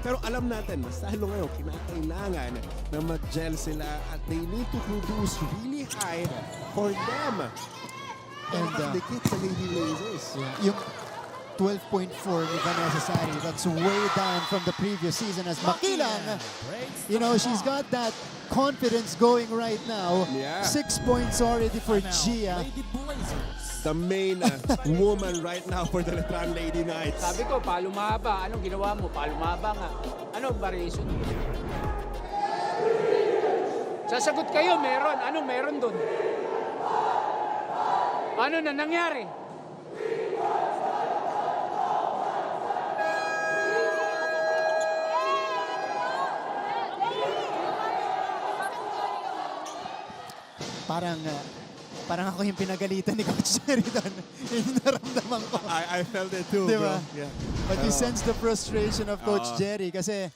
Pero alam natin, mas lalo ngayon, kinakailangan na mag-gel sila at they need to produce really high for them. And Nakadikit sa Lady Blazers. yung 12.4 ni Vanessa Sari, that's way down from the previous season as Makilang, you know, she's got that confidence going right now. Yeah. 6 points already for Gia. Lady Blazers. The main woman right now for the Letran Lady Knights. Sabi ko, palumaba. Anong ginawa mo? Palumaba nga. Anong variation? Sasagot kayo, meron. Anong meron doon? Ano na nangyari? Parang ako yung pinagalitan ni Coach Jerry doon. Yung naramdaman ko. I felt it too, Diba? bro. Yeah. But you sense the frustration of Coach Jerry kasi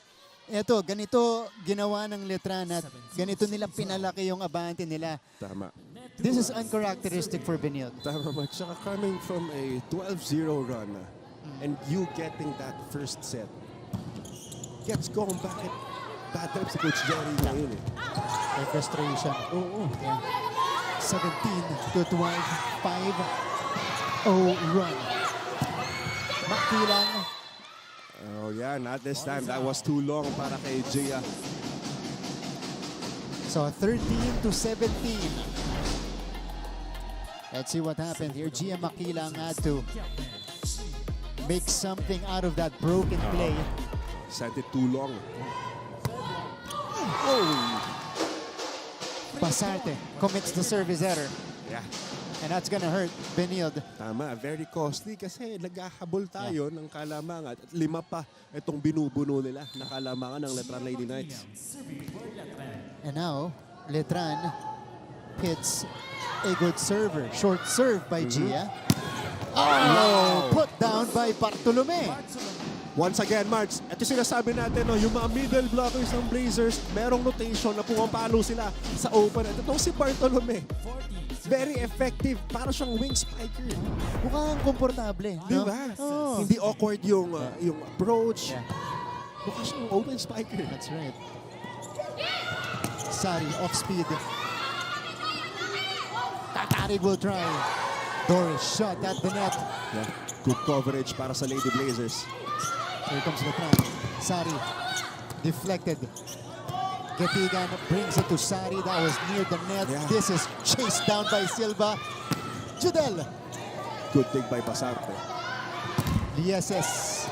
eto, ganito ginawa ng Letran at ganito nila pinalaki yung abante nila. Tama. This is uncharacteristic for Benilde. Tama, March. Saka coming from a 12-0 run and you getting that first set gets going back at bad time si Coach Jerry ngayon eh. May frustration. Oo. Yeah. 17-12, 5-0 run. Makilang. Oh yeah, not this time. That was too long para kay Gia. So 13-17. Let's see what happened here. Gia Makilang had to make something out of that broken play. Sent it too long. Pasarte commits the service error. Yeah. And that's gonna hurt Benilde. Tama, very costly kasi naghahabol tayo ng kalamangan at 5 pa itong binubuno nila na kalamangan ng Letran Lady Knights. And now, Letran hits a good server. Short serve by Gia. Oh, put down by Bartolome. Once again, March, ito sinasabi natin, no, yung mga middle blockers ng Blazers, merong rotation na pumapalo sila sa open. At itong si Bartolome, very effective. Para siyang wing spiker. Mukhang komportable. Di No? ba? Oh. Hindi awkward yung approach. Mukha siyang open spiker. That's right. Sari off speed. Tatarig will try. Doris shot at the net. Yeah. Good coverage para sa Lady Blazers. Here comes Letran. Sari deflected. Getigan brings it to Sari. That was near the net. Yeah. This is chased down by Silva. Judel. Good dig by Pasarte. Lieses.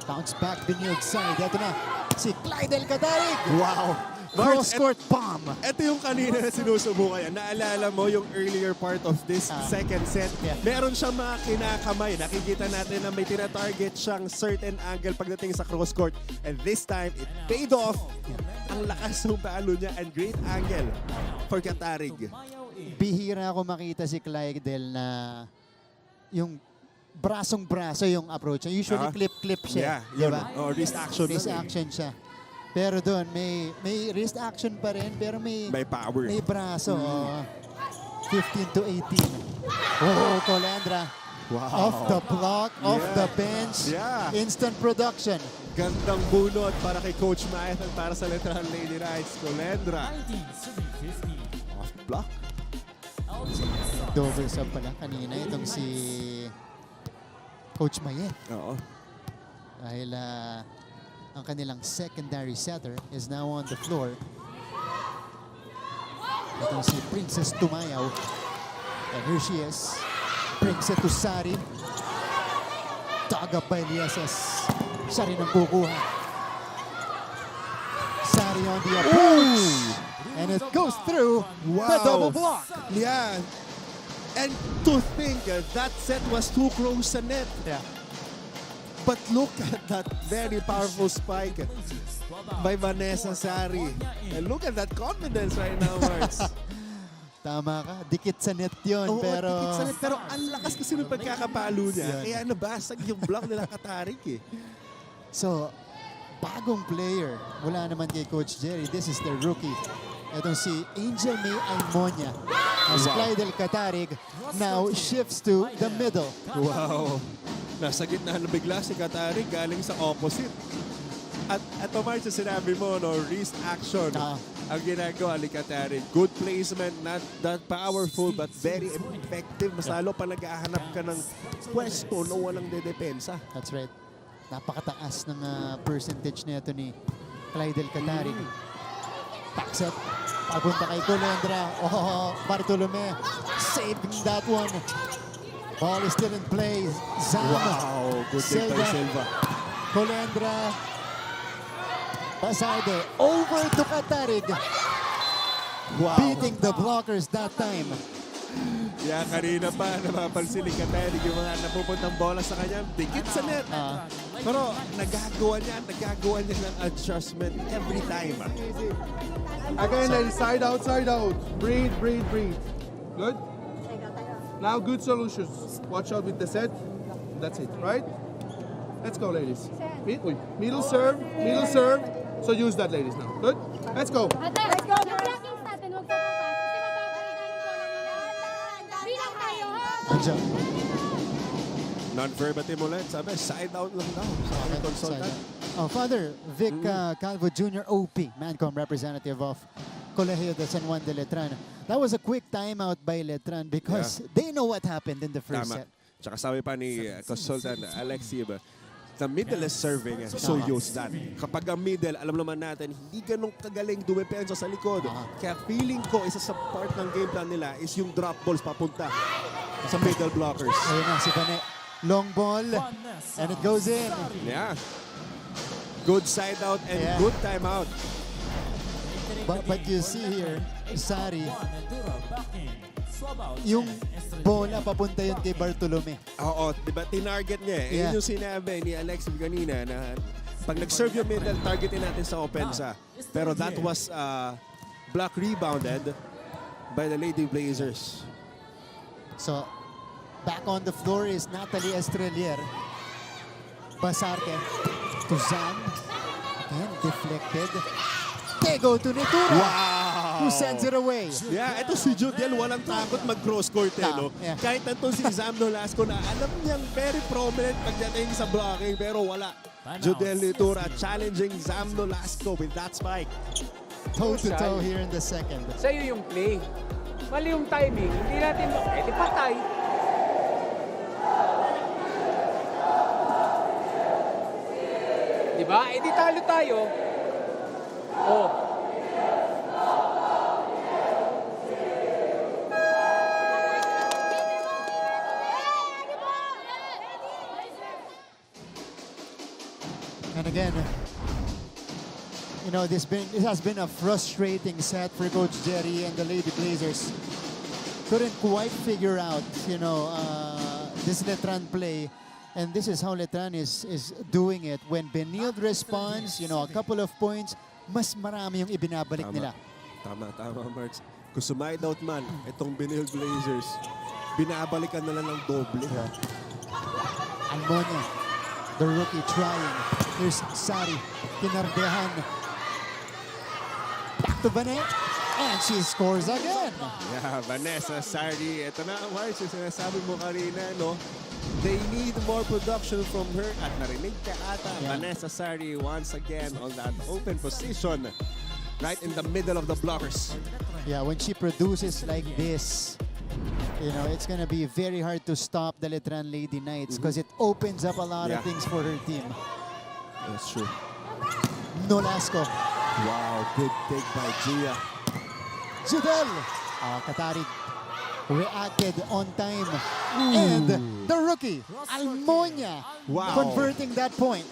Bounce back the near side. Ito na si Clyde Cadarig. Wow! Cross court bomb. Ito yung kanina na sinusubukan yan. Naalala mo yung earlier part of this second set. Yeah. Meron siyang mga kinakamay. Nakikita natin na may tina-target siyang certain angle pagdating sa cross court. And this time, it paid off. Ang lakas ng palo niya and great angle for Katarig. Bihira ako makita si Clydel na yung brasong-braso yung approach. Usually clip-clip siya. Yeah, yun. Diba? Oh, wrist action. Wrist lang eh. action siya. Pero doon, may wrist action pa rin, pero may May power. braso. 15-18. Oh, Colandra. Wow. Off the block, off the bench. Yeah. Instant production. Gandang bunot para kay Coach Maeth at para sa Letran Lady Knights. Colendra. 19-50. Off block. Double sub pala kanina itong si Coach Mayet. Oo. Dahil ang kanilang secondary setter is now on the floor. Ito si Princess Tumayaw. And here she is. Brings it to Sari. Dug up by Lieses. Siya rin ang kukuha. Sari on the approach. And it goes through the double block. Yeah. And to think that set was too close sa net. Yeah. But look at that very powerful spike by Vanessa Sari. And look at that confidence right now, Marks. Tama ka. Dikit sa net yun. Oo, pero dikit sa net. Pero ang lakas kasi ng pagkakapalo niya. Yan. Kaya nabasag yung block nila Katarik eh. So, bagong player mula naman kay Coach Jerry. This is the rookie. Itong si Angel May Aimonia. As Clydel Katarig now shifts to the middle. Wow. Nasa gitna na bigla si Katarik galing sa opposite. At ito Mark, sa sinabi mo, no, wrist action ang ginagawa ni Katarik. Good placement, not that powerful but very effective. Mas lalo pa naghahanap ka ng pwesto na walang dedepensa. That's right. Napakataas ng percentage na ito ni Clydel Katarig. Backset. Papunta kay Colendra. Oh, Bartolome saving that one. Ball is still in play. Zama. Wow, good take by Silva. Colendra. Pasade. Over to Katarig. Wow. Beating the blockers that time. Yeah, kanina pa napapansin ni Katarig yung mga napupuntang bola sa kanya. Dikit sa net. Pero nagagawa niya ng adjustment every time. Again, ladies, side out, side out. Breathe, breathe, breathe. Good? Now, good solutions. Watch out with the set. That's it, right? Let's go, ladies. Middle serve, middle serve. So use that, ladies, now. Good? Let's go. Let's go. Yung blockings natin, huwag sa papas. Kasi mapapalitan yung bola muna. Bilang tayo, ha? Andiyan. Non-verbatim ulit. Sabi, side out lang daw. Sabi ni consultant. Father Vic Calvo Jr. OP, Mancom representative of Colegio de San Juan de Letran. That was a quick timeout by Letran because they know what happened in the first set. Tsaka sabi pa ni consultant Alexi, the middle is serving, so use that. Kapag ang middle, alam naman natin, hindi ganun kagaling dumepensa sa likod. Kaya feeling ko, isa sa part ng game plan nila is yung drop balls papunta sa middle blockers. Ayun na si Bane. Long ball, and it goes in. Yeah. Good side out and good time out. But you see here, Sari, yung bola papunta yun kay Bartolome. Oo, diba tinarget niya eh. Yun yung sinabi ni Alexi kanina na pag nag-serve yung middle, targetin natin sa opensa. Pero that was block rebounded by the Lady Blazers. So, back on the floor is Natalie Estrelier. Basarte to Zan. Again, deflected. They go to Netura. Wow! Who sends it away. Yeah, ito si Jodiel walang takot mag-cross court eh, no? Yeah. Kahit nandun si Zam Nolasco na alam niyang very prominent pagdating sa blocking pero wala. Jodiel Netura challenging Zam Nolasco with that spike. Toe-to-toe here in the second. Sa'yo yung play. Mali yung timing. Hindi natin, di patay. Diba? Di talo tayo. Oh. And again, you know, this has been a frustrating set for Coach Jerry and the Lady Blazers. Couldn't quite figure out, you know, this Letran play. And this is how Letran is doing it. When Benilde responds, you know, a couple of points, mas marami yung ibinabalik nila. Tama, Marks. Kung sumide out man, itong Benilde Blazers, binabalikan na lang ng doble. Almonia, the rookie trying. Here's Sari, kinardehan. Back to Vanet, and she scores again. Yeah, Vanessa Sari. Ito na, Marks, yung sinasabi mo kanina, no? They need more production from her. At narinig ka ata, Vanessa Sari once again on that open position. Right in the middle of the blockers. Yeah, when she produces like this, you know, it's going to be very hard to stop the Letran Lady Knights because it opens up a lot of things for her team. That's true. Nolasco. Wow, good take by Gia. Judel. Katarig reacted on time. And the rookie, Almonia, Wow. converting that point.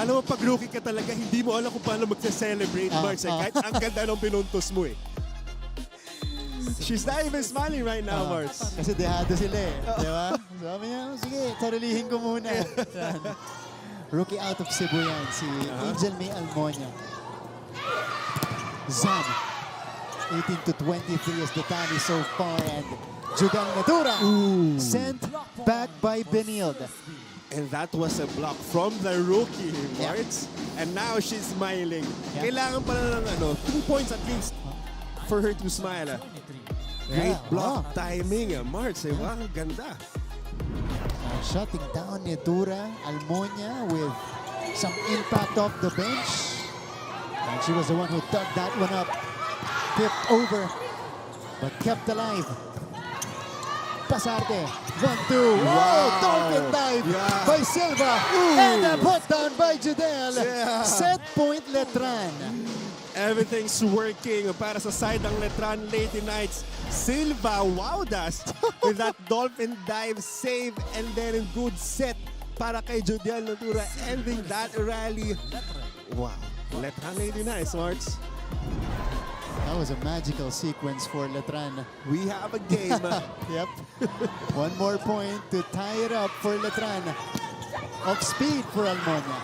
Alam mo, pag rookie ka talaga, hindi mo alam kung paano magse-celebrate, Marks. Kahit ang ganda ng pinuntos mo eh. She's not even smiling right now, Marks. Kasi dehado sila eh. Di ba? Sabi niya, sige, sarilihin ko muna. Rookie out of Cebu yan, si Angel May Almonia. Zan, 18 to 23 is the tally so far. And Jugan Natura sent back by Benilde. And that was a block from the rookie, Marks. And now she's smiling. Kailangan pala ng 2 points at least for her to smile. Great block timing, Marks. Wow, ganda. Shutting down Natura, Almonia with some impact off the bench. And she was the one who dug that one up. Tipped over, but kept alive. Pasarte, 1-2. Wow, dolphin dive by Silva. And a put down by Judel. Set point Letran. Everything's working para sa side ng Letran Lady Knights. Silva wowed us with that dolphin dive save and then a good set para kay Judel Natura ending that rally. Wow, Letran Lady Knights, Marks. That was a magical sequence for Letran. We have a game. Yep. One more point to tie it up for Letran. Of speed for Almonia.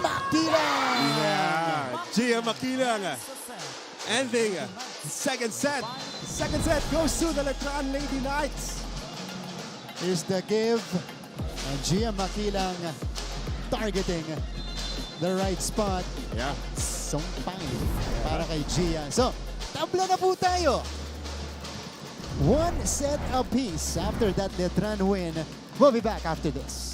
Makilang! Yeah, Gia Makilang ending second set. Second set goes to the Letran Lady Knights. Here's the give. And Gia Makilang targeting the right spot. Yeah. Sumpay para kay Gia. So, tabla na po tayo. One set apiece after that Letran win. We'll be back after this.